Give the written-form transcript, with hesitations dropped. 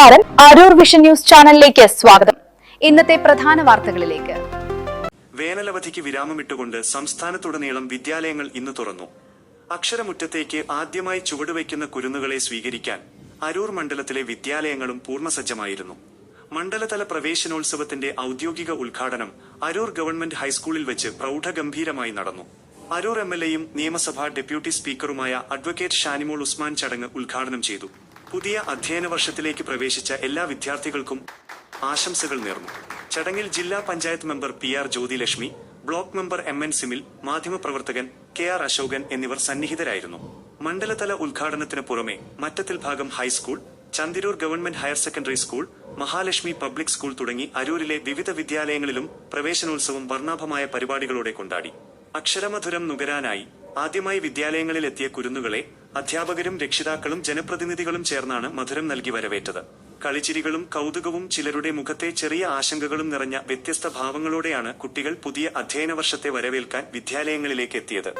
നമസ്കാരം, Aroor vision news ചാനലിലേക്ക് സ്വാഗതം. ഇന്നത്തെ പ്രധാന വാർത്തകളിലേക്ക്. വേനലവധിക്ക് വിരാമമിട്ടുകൊണ്ട് സംസ്ഥാനത്തുടനീളം വിദ്യാലയങ്ങൾ ഇന്ന് തുറന്നു. അക്ഷരമുറ്റത്തേക്ക് ആദ്യമായി ചുവടുവയ്ക്കുന്ന കുരുന്നുകളെ സ്വീകരിക്കാൻ അരൂർ മണ്ഡലത്തിലെ വിദ്യാലയങ്ങളും പൂർണ്ണസജ്ജമായിരുന്നു. മണ്ഡലതല പ്രവേശനോത്സവത്തിന്റെ ഔദ്യോഗിക ഉദ്ഘാടനം അരൂർ ഗവൺമെന്റ് ഹൈസ്കൂളിൽ വെച്ച് പ്രൗഢഗംഭീരമായി നടന്നു. അരൂർ എംഎൽഎയും നിയമസഭാ ഡെപ്യൂട്ടി സ്പീക്കറുമായ അഡ്വക്കേറ്റ് ഷാനിമോൾ ഉസ്മാൻ ചടങ്ങ് ഉദ്ഘാടനം ചെയ്തു. പുതിയ അധ്യയന വർഷത്തിലേക്ക് പ്രവേശിച്ച എല്ലാ വിദ്യാർത്ഥികൾക്കും ആശംസകൾ നേർന്നു. ചടങ്ങിൽ ജില്ലാ panchayat member PR Jyothilakshmi, block member MN Simil, മാധ്യമപ്രവർത്തകൻ KR അശോകൻ എന്നിവർ സന്നിഹിതരായിരുന്നു. മണ്ഡലതല ഉദ്ഘാടനത്തിന് പുറമെ മറ്റത്തിൽ ഭാഗം high school, Chandiroor government higher secondary school, Mahalakshmi public school തുടങ്ങി അരൂരിലെ വിവിധ വിദ്യാലയങ്ങളിലും പ്രവേശനോത്സവം വർണ്ണാഭമായ പരിപാടികളോടെ കൊണ്ടാടി. അക്ഷരമധുരം നുകരാനായി ആദ്യമായി വിദ്യാലയങ്ങളിൽ എത്തിയ കുരുന്നുകളെ അധ്യാപകരും രക്ഷിതാക്കളും ജനപ്രതിനിധികളും ചേർന്നാണ് മധുരം നൽകി വരവേറ്റത്. കളിച്ചിരികളും കൗതുകവും ചിലരുടെ മുഖത്തെ ചെറിയ ആശങ്കകളും നിറഞ്ഞ വ്യത്യസ്ത ഭാവങ്ങളോടെയാണ് കുട്ടികൾ പുതിയ അധ്യയന വർഷത്തെ വരവേൽക്കാൻ വിദ്യാലയങ്ങളിലേക്ക് എത്തിയത്.